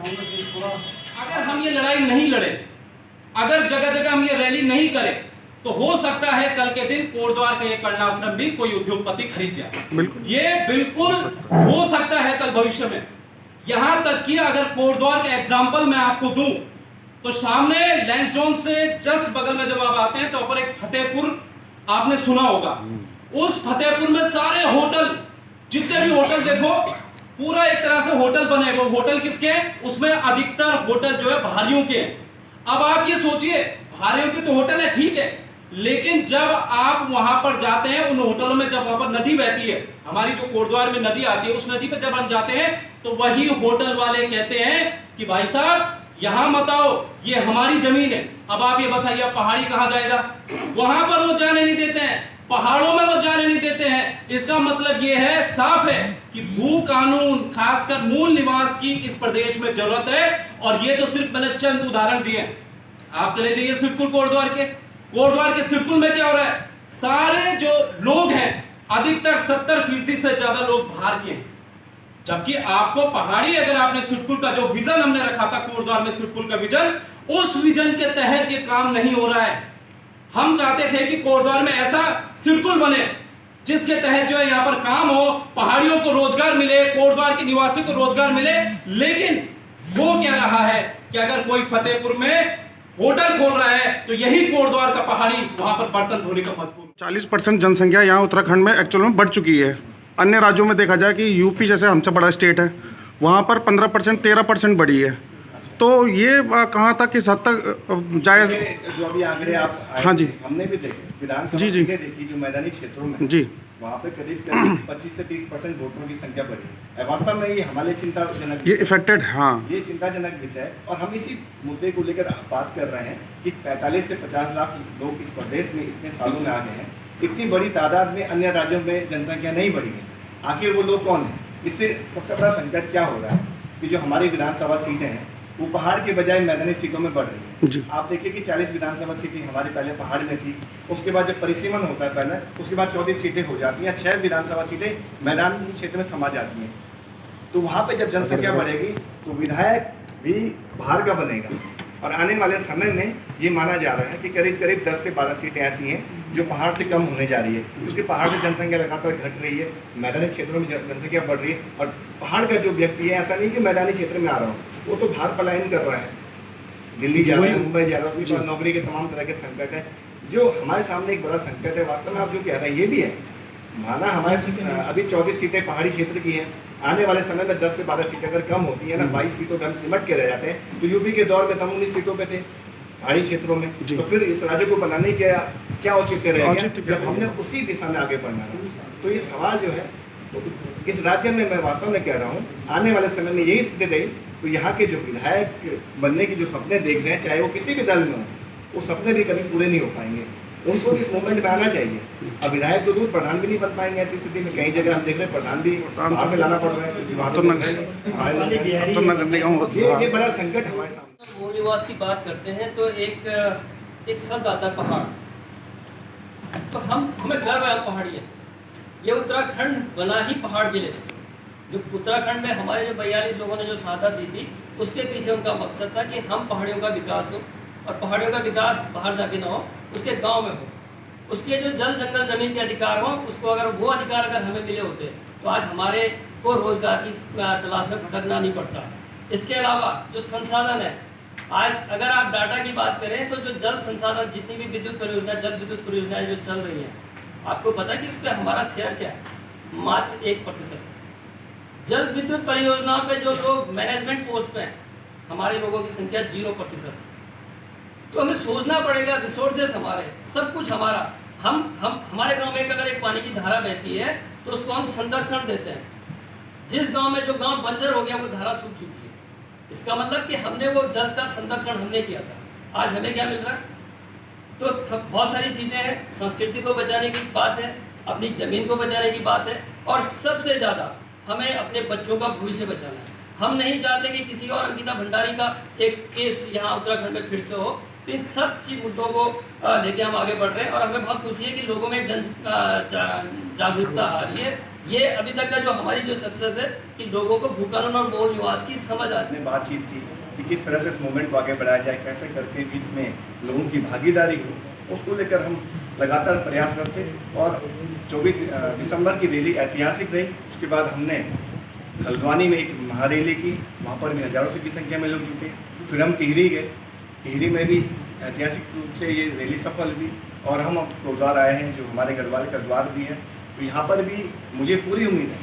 अगर हम ये लड़ाई नहीं लड़े, अगर जगह जगह हम ये रैली नहीं करें, तो हो सकता है कल के दिन कोटद्वार का ये कर्णाश्रम भी कोई उद्योगपति खरीद जाए। ये बिल्कुल हो सकता है कल भविष्य में। यहां तक कि अगर कोटद्वार का एग्जाम्पल मैं आपको दूं, तो सामने लैंसडाउन से जस्ट बगल में जब आप आते हैं तो ऊपर एक फतेहपुर आपने सुना होगा। उस फतेहपुर में सारे होटल, जितने भी होटल देखो, पूरा एक तरह से होटल बने। वो होटल किसके हैं? उसमें अधिकतर होटल जो है भारियों के हैं। अब आप ये सोचिए, भारियों के तो होटल है, ठीक है, लेकिन जब आप वहां पर जाते हैं, उन होटलों में जब वहां पर नदी बहती है, हमारी जो कोटद्वार में नदी आती है, उस नदी पे जब हम जाते हैं तो वही होटल वाले कहते हैं कि भाई साहब यहां मत आओ, ये हमारी जमीन है। अब आप ये बताइए पहाड़ी कहां जाएगा? वहां पर वो जाने नहीं देते हैं, पहाड़ों में वो जाने नहीं देते हैं। इसका मतलब ये है, साफ है कि भू कानून, खासकर मूल निवास की इस प्रदेश में जरूरत है। और ये तो सिर्फ मैंने चंद उदाहरण दिए। आप चले जाइए सिडकुल कोटद्वार के, कोटद्वार के सिडकुल में क्या हो रहा है? सारे जो लोग हैं, अधिकतर 70% से ज्यादा लोग बाहर के हैं। जबकि आपको पहाड़ी, अगर आपने सिडकुल का जो विजन हमने रखा था कोटद्वार में, सिडकुल का विजन, उस विजन के तहत ये काम नहीं हो रहा है। हम चाहते थे कि कोटद्वार में ऐसा सिडकुल बने जिसके तहत जो है यहाँ पर काम हो, पहाड़ियों को रोजगार मिले, कोटद्वार के निवासियों को रोजगार मिले। लेकिन वो क्या रहा है कि अगर कोई फतेहपुर में होटल खोल रहा है तो यही कोटद्वार का पहाड़ी वहां पर बर्तन धोने का मजबूर। 40% जनसंख्या यहाँ उत्तराखंड में एक्चुअल में बढ़ चुकी है। अन्य राज्यों में देखा जाए कि यूपी जैसे हमसे बड़ा स्टेट है, वहाँ पर 15% 13% बढ़ी है। तो ये कहाँ तक किस हद तक जायज़? जो अभी आंकड़े आप हाँ जी, हमने भी देखे, विधानसभा जी, जी, देखी, जो मैदानी क्षेत्रों में जी, वहाँ पे करीब 25 से 30% वोटरों की संख्या बढ़ी है। वास्तव में ये हमारे चिंताजनक, ये इफेक्टेड, हाँ, ये चिंताजनक विषय है। और हम इसी मुद्दे को लेकर बात कर रहे हैं कि 45 से 50 लाख लोग इस प्रदेश में इतने सालों में आ गए हैं। इतनी बड़ी तादाद में अन्य राज्यों में जनसंख्या नहीं बढ़ी है। आखिर वो लोग कौन है? इससे सबसे बड़ा संकट क्या हो रहा है कि जो हमारी विधानसभा सीटें हैं वो पहाड़ के बजाय मैदानी सीटों में बढ़ रही है। आप देखिए कि 40 विधानसभा सीटें हमारे पहले पहाड़ में थी, उसके बाद जब परिसीमन होता है पहले, उसके बाद 14 सीटें हो जाती हैं, 6 विधानसभा सीटें मैदानी क्षेत्र में समा जाती हैं। तो वहाँ पे जब जनसंख्या बढ़ेगी तो विधायक भी बाहर का बनेगा। और आने वाले समय में ये माना जा रहा है कि करीब करीब 10 से 12 सीटें ऐसी हैं जो पहाड़ से कम होने जा रही है, क्योंकि पहाड़ में जनसंख्या लगातार घट रही है, मैदानी क्षेत्रों में जनसंख्या बढ़ रही है। और पहाड़ का जो व्यक्ति है, ऐसा नहीं कि मैदानी क्षेत्र में आ रहा हो, वो तो बाहर पलायन कर रहा है, दिल्ली जा रहा है, मुंबई जा रहा है, उसके पास नौकरी के तमाम तरह के संकट है। जो हमारे सामने एक बड़ा संकट है, वास्तव में आप जो कह रहे हैं ये भी है। माना हमारे अभी 24 सीटें पहाड़ी क्षेत्र की हैं, आने वाले समय में 10 से 12 सीटें अगर कम होती है ना, 22 सीटों पर हम सिमट के रह जाते हैं। तो यूपी के दौर में 19 सीटों पे थे पहाड़ी क्षेत्रों में, तो फिर इस राज्य को बनाने के क्या औचित्य रहेगा जब हमने उसी दिशा में आगे बढ़ना है? तो ये सवाल जो है, तो इस राज्य में मैं वास्तव में कह रहा हूँ, आने वाले समय में यही स्थिति रही तो यहाँ के जो विधायक बनने की जो सपने देख रहे हैं, चाहे वो किसी भी दल में हो, वो सपने भी कभी पूरे नहीं हो पाएंगे। उनको भी इस मूवमेंट में आना चाहिए। अब विधायक तो दूर प्रधान भी नहीं बन पाएंगे ऐसी स्थिति में। कई जगह हम देख रहे हैं प्रधान भी बाहर से लाना पड़ रहा है, क्योंकि वहाँ तो ये बड़ा संकट हमारे सामने। मूल निवास की बात करते हैं तो एक शब्द आता है पहाड़। तो हमें गर्व है, हम पहाड़ी है। ये उत्तराखंड बना ही पहाड़ के लिए। जो उत्तराखंड में हमारे जो 42 लोगों ने जो शहादत दी थी, उसके पीछे उनका मकसद था कि हम पहाड़ियों का विकास हो, और पहाड़ियों का विकास बाहर जाके ना हो, उसके गांव में हो। उसके जो जल जंगल जमीन के अधिकार हो, उसको अगर वो अधिकार अगर हमें मिले होते तो आज हमारे को रोजगार की तलाश में भटकना नहीं पड़ता। इसके अलावा जो संसाधन है, आज अगर आप डाटा की बात करें तो जो जल संसाधन, जितनी भी विद्युत परियोजना, जल विद्युत परियोजनाएं जो चल रही हैं, आपको पता है कि उस पर हमारा शेयर क्या है? मात्र 1%। जल विद्युत परियोजनाओं पे जो लोग मैनेजमेंट पोस्ट पे हैं, हमारे लोगों की संख्या 0%। तो हमें सोचना पड़ेगा, रिसोर्सेज हमारे, सब कुछ हमारा। हमारे गांव में अगर एक पानी की धारा बहती है तो उसको हम संरक्षण देते हैं। जिस गांव में जो गांव बंजर हो गया, वो धारा सूख चुकी है, इसका मतलब कि हमने वो जल का संरक्षण हमने किया था। आज हमें क्या मिल रहा है? तो बहुत सारी चीज़ें हैं। संस्कृति को बचाने की बात है, अपनी ज़मीन को बचाने की बात है, और सबसे ज़्यादा हमें अपने बच्चों का भविष्य बचाना है। हम नहीं चाहते कि किसी और अंकिता भंडारी का एक केस यहाँ उत्तराखंड में फिर से हो। तो इन सब चीज मुद्दों को लेके हम आगे बढ़ रहे हैं, और हमें बहुत खुशी है कि लोगों में जागरूकता आ रही है ये अभी तक का जो हमारी जो सक्सेस है कि लोगों को भूकानून और मूल निवास की समझ आती ने बातचीत की कि किस तरह से इस मूवमेंट को आगे बढ़ाया जाए, कैसे करके भी इसमें लोगों की भागीदारी हो, उसको लेकर हम लगातार प्रयासरत थे। और 24 दिसंबर की रैली ऐतिहासिक रही। उसके बाद हमने हल्द्वानी में एक महारैली की, वहाँ पर भी हज़ारों की संख्या में लोग जुटे। फिर हम टिहरी गए, टिहरी में भी ऐतिहासिक रूप से ये रैली सफल हुई। और हम अब कोटद्वार आए हैं, जो हमारे गढ़वाल का द्वार भी है, तो यहाँ पर भी मुझे पूरी उम्मीद है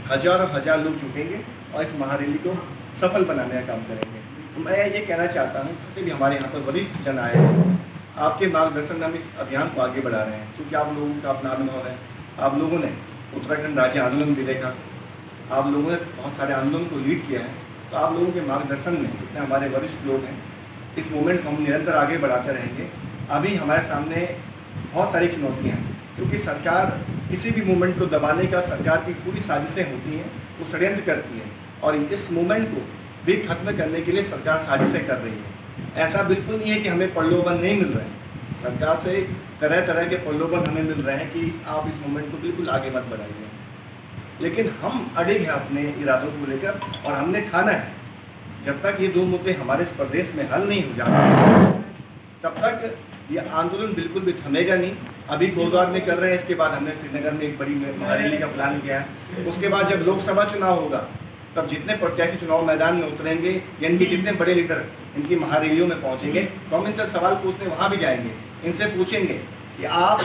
हज़ारों हजार लोग जुटेंगे और इस महारैली को सफल बनाने का काम करेंगे। तो मैं ये कहना चाहता हूँ, जितने भी हमारे यहाँ पर वरिष्ठ जन आए हैं, आपके मार्गदर्शन में हम इस अभियान को आगे बढ़ा रहे हैं, क्योंकि आप लोगों का अपना अनुभव है। आप लोगों ने उत्तराखंड राज्य आंदोलन भी देखा, आप लोगों ने बहुत सारे आंदोलन को लीड किया है। तो आप लोगों के मार्गदर्शन में जितने हमारे वरिष्ठ लोग हैं, इस मूवमेंट को हम निरंतर आगे बढ़ाते रहेंगे। अभी हमारे सामने बहुत सारी चुनौतियाँ हैं, क्योंकि सरकार किसी भी मूवमेंट को दबाने का सरकार की पूरी साजिशें होती हैं, वो षड्यंत्र करती है। और इस मूवमेंट को भी खत्म करने के लिए सरकार साजिशें कर रही है। ऐसा बिल्कुल नहीं है कि हमें प्रलोभन नहीं मिल रहे हैं, सरकार से तरह तरह के प्रलोभन हमें मिल रहे हैं कि आप इस मूवमेंट को बिल्कुल आगे मत बढ़ाइए। लेकिन हम अड़िग हैं अपने इरादों को लेकर, और हमने ठाना है जब तक ये दो मुद्दे हमारे इस प्रदेश में हल नहीं हो जाते तब तक ये आंदोलन बिल्कुल भी थमेगा नहीं। अभी कोटद्वार में कर रहे हैं, इसके बाद हमने श्रीनगर में एक बड़ी महारैली का प्लान किया है। उसके बाद जब लोकसभा चुनाव होगा, तब जितने प्रत्याशी चुनाव मैदान में उतरेंगे, यानी कि जितने बड़े लीडर इनकी महारैलियों में पहुंचेंगे, तो हम इनसे सवाल पूछने वहाँ भी जाएंगे। इनसे पूछेंगे कि आप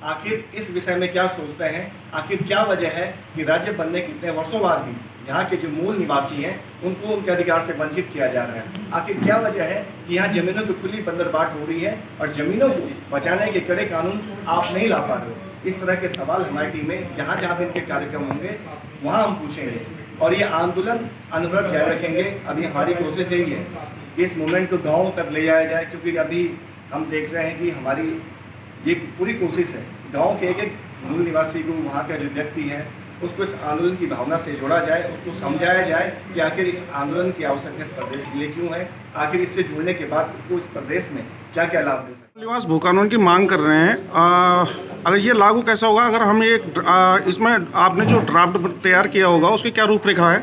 आखिर इस विषय में क्या सोचते हैं, आखिर क्या वजह है कि राज्य बनने के इतने वर्षों बाद भी यहाँ के जो मूल निवासी हैं उनको उनके अधिकार से वंचित किया जा रहा है। आखिर क्या वजह है कि यहाँ जमीनों की खुली बंदरबाट हो रही है और जमीनों को बचाने के कड़े कानून आप नहीं ला पा रहे हो। इस तरह के सवाल हमारी टीम में जहाँ जहाँ भी इनके कार्यक्रम होंगे वहाँ हम पूछेंगे, और ये आंदोलन अनवरत जारी रखेंगे। अभी हमारी कोशिश यही है कि इस मूवमेंट को गाँव तक ले जाया जाए, क्योंकि अभी हम देख रहे हैं कि हमारी ये पूरी कोशिश है गांव के एक एक मूल निवासी को, वहाँ का जो व्यक्ति है, उसको इस आंदोलन की भावना से जोड़ा जाए, उसको समझाया जाए कि आखिर इस आंदोलन की आवश्यकता इस प्रदेश के लिए क्यों है, आखिर इससे जुड़ने के बाद उसको इस प्रदेश में क्या क्या लाभ दे सकते हैं। निवास भूकानून की मांग कर रहे हैं, अगर ये लागू कैसा होगा? अगर हम ये इसमें आपने जो ड्राफ्ट तैयार किया होगा उसकी क्या रूपरेखा है?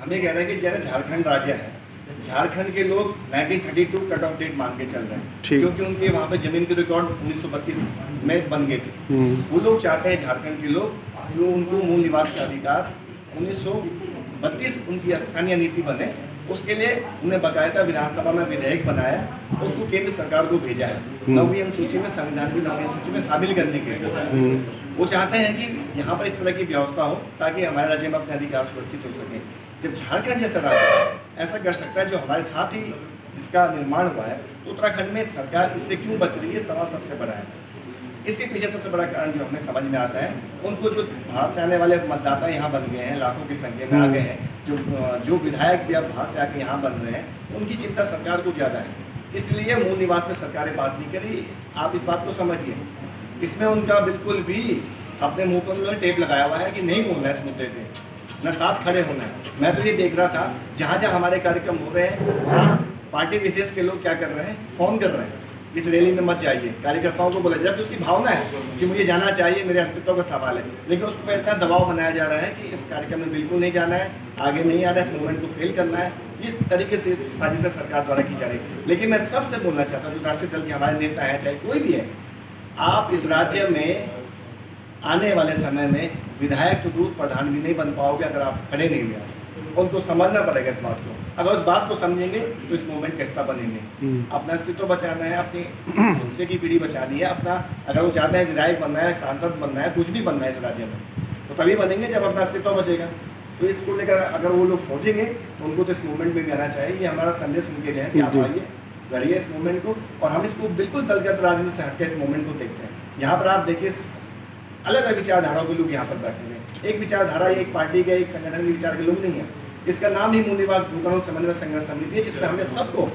हम ये कह रहे हैं कि जैसे झारखंड राज्य है, झारखंड के लोग 1932 कट ऑफ डेट मान के चल रहे हैं, क्योंकि उनके वहाँ पे जमीन के रिकॉर्ड 1932 में बन गए थे। वो लोग चाहते हैं, झारखंड के लोग, जो उनको मूल निवास का अधिकार 1932 उनकी स्थानीय नीति बने, उसके लिए उन्हें बाकायदा विधानसभा में विधेयक बनाया, उसको केंद्र सरकार को भेजा है 9वीं अनुसूची में, संविधान की 9वीं अनुसूची में शामिल करने के लिए। वो चाहते हैं कि यहाँ पर इस तरह की व्यवस्था हो ताकि हमारे राज्य में अपने अधिकार सुरक्षित हो सके। जब झारखंड जैसा राज्य ऐसा कर सकता है, जो हमारे साथ ही जिसका निर्माण हुआ है, तो उत्तराखंड में सरकार इससे क्यों बच रही है, सवाल सबसे बड़ा है। इसके पीछे सबसे बड़ा कारण जो हमें समझ में आता है, उनको जो बाहर से आने वाले मतदाता यहाँ बन गए हैं, लाखों की संख्या में आ गए हैं, जो विधायक भी अब बाहर से आके यहाँ बन रहे हैं, उनकी चिंता सरकार को ज़्यादा है। इसलिए मूल निवास में सरकारें बात नहीं करी। आप इस बात को समझिए, इसमें उनका बिल्कुल भी अपने मुँह पर उन्होंने टेप लगाया हुआ है कि नहीं बोलना है इस मुद्दे पर, न साथ खड़े होना है। मैं तो ये देख रहा था, जहाँ जहाँ हमारे कार्यक्रम हो रहे हैं वहाँ पार्टी विशेष के लोग क्या कर रहे हैं, फ़ोन कर रहे हैं, इस रैली में मत जाइए। कार्यकर्ताओं को बोला जाए, तो उसकी भावना है कि मुझे जाना चाहिए, मेरे अस्तित्व का सवाल है, लेकिन उसको इतना दबाव बनाया जा रहा है कि इस कार्यक्रम में बिल्कुल नहीं जाना है, आगे नहीं आना है, इस मूवमेंट को फेल करना है। इस तरीके से साजिशें सरकार द्वारा की जा रही है। लेकिन मैं सबसे बोलना चाहता हूँ, जो राष्ट्रीय दल के हमारे नेता हैं, चाहे कोई भी है, आप इस राज्य में आने वाले समय में विधायक तो दूर प्रधान भी नहीं बन पाओगे अगर आप खड़े नहीं हुए। उनको समझना पड़ेगा इस बात को। अगर उस बात को समझेंगे तो इस मूवमेंट का हिस्सा बनेंगे। अपना अस्तित्व बचाना है, अपनी भविष्य की पीढ़ी बचानी है, अपना अगर वो चाहते हैं विधायक बनना है, सांसद बनना है, कुछ भी बनना है इस राज्य में, तो तभी बनेंगे जब अपना अस्तित्व बचेगा। तो इसको लेकर अगर वो लोग सोचेंगे तो उनको तो इस मूवमेंट में भी आना चाहिए। ये हमारा संदेश उनके लिए है कि आप आइए, लड़िए इस मूवमेंट को, और हम इसको बिल्कुल दलगत राजनीति से हटके इस मूवमेंट को देखते हैं। यहाँ पर आप देखिए, अलग अलग विचारधाराओं के लोग यहाँ पर बैठे हैं। एक विचारधारा, एक पार्टी के, एक संगठन के विचार के लोग नहीं है। इसका नाम ही मूल निवास भूकानून समन्वय संघर्ष समिति है, जिसमें हमने सबको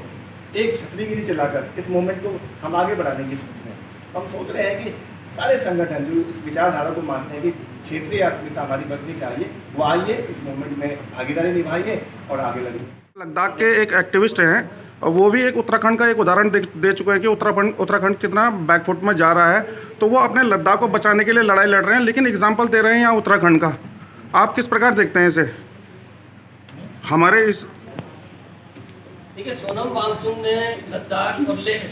एक छतरी के नीचे लाकर इस मूवमेंट को हम आगे बढ़ाने की सोच रहे हैं। हम सोच रहे हैं कि सारे संगठन जो इस विचारधारा को मानते हैं कि क्षेत्रीय अस्मिता हमारी बचनी चाहिए, वो आइए, इस मूवमेंट में भागीदारी निभाइए और आगे लड़िए। लद्दाख के एक एक्टिविस्ट हैं और वो भी एक उत्तराखंड का एक उदाहरण दे चुके हैं कि उत्तराखंड कितना बैकफुट में जा रहा है। तो वो अपने लद्दाख को बचाने के लिए लड़ाई लड़ रहे हैं, लेकिन एग्जाम्पल दे रहे हैं यहाँ उत्तराखंड का। आप किस प्रकार देखते हैं इसे? हमारे इस देखिए, सोनम वांगचुक ने लद्दाख और लेह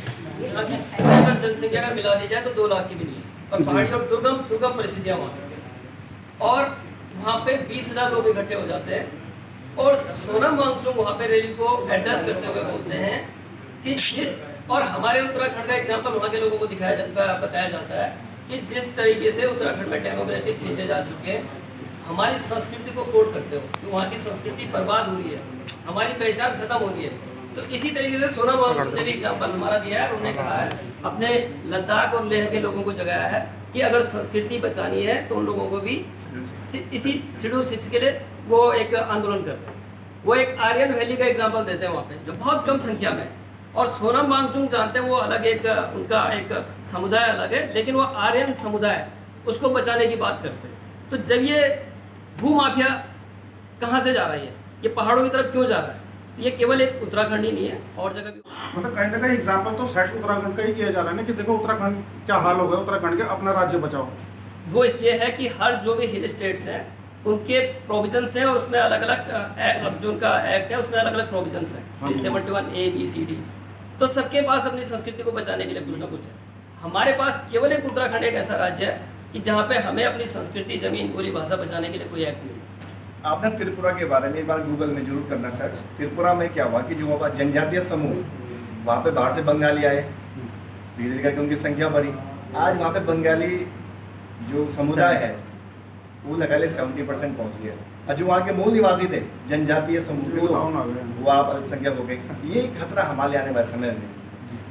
अगर जनसंख्या का मिला दी जाए तो 2 लाख की भी नहीं है, और पहाड़ी और दुर्गम परिस्थितियाँ वहाँ पे, और वहाँ पे 20,000 लोग इकट्ठे हो जाते हैं। और सोनम वांगचुक वहाँ पे रैली को एड्रेस करते हुए बोलते हैं कि जिस, और हमारे उत्तराखंड का एग्जाम्पल वहाँ के लोगों को बताया जाता है कि जिस तरीके से उत्तराखंड में डेमोग्राफिक चेंजेज आ चुके हैं, हमारी संस्कृति को कोट करते हो कि वहाँ की संस्कृति बर्बाद हो रही है, हमारी पहचान खत्म हो रही है। तो इसी तरीके से सोनम वांगचुक ने भी एग्जाम्पल हमारा दिया है। उन्होंने कहा है, अपने लद्दाख और लेह के लोगों को जगाया है कि अगर संस्कृति बचानी है तो उन लोगों को भी इसी शेड्यूल 6 के लिए वो एक आंदोलन करते हैं। वो एक आर्यन वैली का एग्जाम्पल देते हैं वहाँ पे, जो बहुत कम संख्या में, और सोनम वांगचुक जानते हैं वो अलग एक उनका एक समुदाय अलग है, लेकिन वो आर्यन समुदाय उसको बचाने की बात करते हैं। तो जब ये भूमाफिया कहाँ से जा रही है, ये पहाड़ों की तरफ क्यों जा रहा है, तो ये केवल एक उत्तराखंड ही नहीं है, और जगह भी। मतलब कहीं ना कहीं एग्जाम्पल तो सेट उत्तराखंड का ही किया जा रहा है ना, कि देखो उत्तराखंड क्या हाल हो गया, उत्तराखंड के अपना राज्य बचाओ। वो इसलिए है कि हर जो भी हिल स्टेट्स हैं उनके प्रोविजंस हैं, और उसमें अलग अलग जो उनका एक्ट है उसमें अलग अलग प्रोविजंस हैं, 71 A B C D। तो सबके पास अपनी संस्कृति को बचाने के लिए कुछ ना कुछ है। हमारे पास केवल एक उत्तराखंड एक ऐसा राज्य है कि जहाँ पे हमें अपनी संस्कृति, जमीन, बोली, भाषा बचाने के लिए कोई एक्ट नहीं। आपने त्रिपुरा के बारे में एक बार गूगल में जरूर करना सर्च। त्रिपुरा में क्या हुआ कि जो वहाँ जनजातीय समूह, वहाँ पे बाहर से बंगाली आए, धीरे धीरे करके उनकी संख्या बढ़ी। आज वहाँ पे बंगाली जो समुदाय है वो लगा ले 70% पहुँच गया, और जो वहाँ के मूल निवासी थे जनजातीय समूह के लोग वो आप अल्पसंख्यक हो गए। ये खतरा हमारे आने वाले समय में,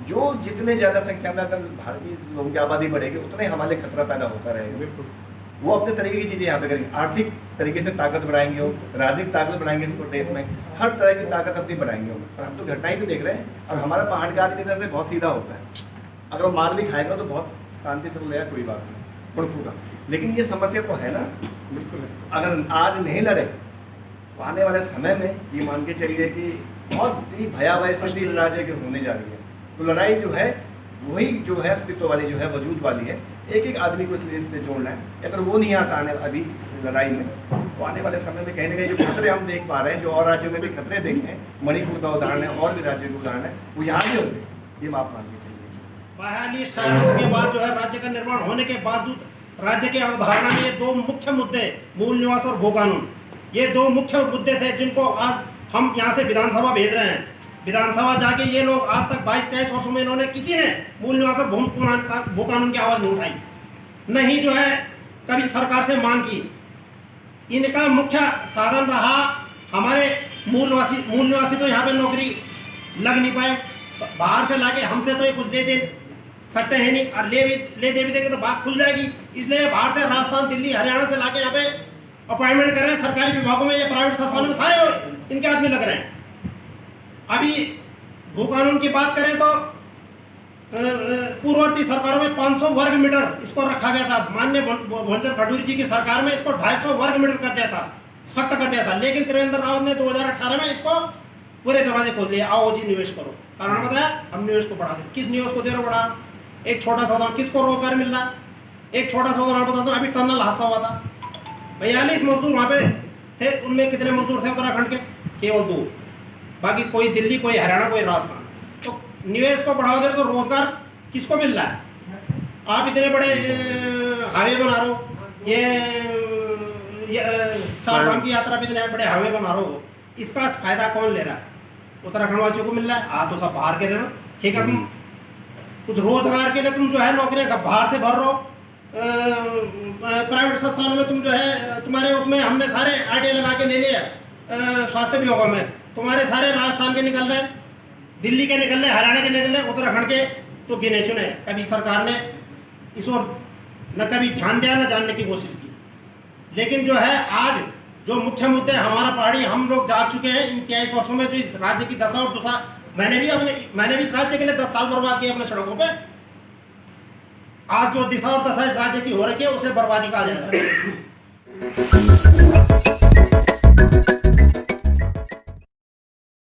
जो जितने ज़्यादा संख्या में अगर भारतीय लोगों की आबादी बढ़ेगी उतना ही हमारे खतरा पैदा होता रहेगा। वो अपने तरीके की चीज़ें यहाँ पे करेंगे, आर्थिक तरीके से ताकत बढ़ाएंगे, वो राजनीतिक ताकत बढ़ाएंगे, इस प्रदेश में हर तरह की ताकत अपनी बढ़ाएंगे। और हम तो घटनाएं भी देख रहे हैं, और हमारा पहाड़ का आदमी तरह से बहुत सीधा होता है, अगर वो मार भी खाएगा तो बहुत शांति से बोलेगा कोई बात नहीं, फुड़फूका। लेकिन ये समस्या तो है ना, बिल्कुल। अगर आज नहीं लड़े तो आने वाले समय में ये मान के चलिए कि बहुत ही भयावह स्थिति इस राज्य की होने जा रही है। तो लड़ाई जो है वही जो है अस्तित्व वाली जो है, वजूद वाली है, एक एक आदमी को इसलिए जोड़ना है। अगर वो नहीं आता आने अभी इस लड़ाई में, तो आने वाले समय में कहीं ना कहीं जो खतरे हम देख पा रहे हैं, जो और राज्यों में भी खतरे देखे हैं, मणिपुर का उदाहरण है और भी राज्यों का उदाहरण है, वो यहाँ भी होंगे, ये माप मान के चलिए। 42 सालों के बाद जो है राज्य का निर्माण होने के बावजूद राज्य की अवधारणा में ये 2 मुख्य मुद्दे, मूल निवास और भू कानून, ये 2 मुख्य मुद्दे थे जिनको आज हम यहाँ से विधानसभा भेज रहे हैं। विधानसभा जाके ये लोग आज तक 22-23 वर्षों में इन्होंने किसी ने मूल निवास और भू कानून की आवाज़ नहीं उठाई, नहीं जो है कभी सरकार से मांग की। इनका मुख्य साधन रहा, हमारे मूल निवासी तो यहाँ पे नौकरी लग नहीं पाए, बाहर से लाके हमसे तो ये कुछ दे सकते हैं नहीं, और ले दे भी देंगे तो बात खुल जाएगी। इसलिए बाहर से राजस्थान, दिल्ली, हरियाणा से लाके यहाँ पे अपॉइंटमेंट कर रहे हैं सरकारी विभागों में या प्राइवेट संस्थानों में, सारे इनके आदमी लग रहे हैं। अभी भू कानून की बात करें तो पूर्ववर्ती सरकारों में 500 वर्ग मीटर इसको रखा गया था। माननीय भुवनेश्वर खडूरी जी की सरकार में इसको 250 वर्ग मीटर कर दिया था, सख्त कर दिया था। लेकिन त्रिवेंद्र रावत ने 2018 में इसको पूरे दरवाजे खोल दिए, आओ जी निवेश करो। कारण बताया, हम निवेश को बढ़ा दें। किस निवेश को दे रहे हो बढ़ा? एक छोटा सा उदाहरण, किसको रोजगार मिल रहा? एक छोटा सा उदाहरण बताता हूँ। अभी टनल हादसा हुआ था, 42 मजदूर वहाँ पे थे, उनमें कितने मजदूर थे उत्तराखंड के? केवल 2, बाकी कोई दिल्ली, कोई हरियाणा, कोई राजस्थान। तो निवेश को बढ़ावा दे रहे तो रोजगार किसको मिल रहा है? आप इतने बड़े हाईवे बना रहे हो, ये 4 धाम की यात्रा पे इतने बड़े हाईवे बना रहे हो, इसका फायदा कौन ले रहा है? उत्तराखंड वासियों को मिल रहा है। आप तो सब बाहर के रहे ना, ठीक है। तुम कुछ रोजगार के लिए तुम जो है नौकरियां बाहर से भर रहे हो, प्राइवेट संस्थानों में तुम जो है, तुम्हारे उसमें हमने सारे RTI लगा के ले लिया, स्वास्थ्य विभागों में तुम्हारे सारे राजस्थान के निकल रहे, दिल्ली के निकल रहे, हरियाणा के निकल रहे, उत्तराखंड के तो गिने चुने। कभी सरकार ने इस ओर न कभी ध्यान दिया, न जानने की कोशिश की। लेकिन जो है आज जो मुख्य मुद्दे हमारा पहाड़ी, हम लोग जाग चुके हैं इन 23 वर्षों में। जो इस राज्य की दशा और दुशा, मैंने भी इस राज्य के लिए 10 साल बर्बाद किए अपने सड़कों पे। आज जो दिशा और दशा इस राज्य की हो रही है, उसे बर्बादी कहा जाएगा।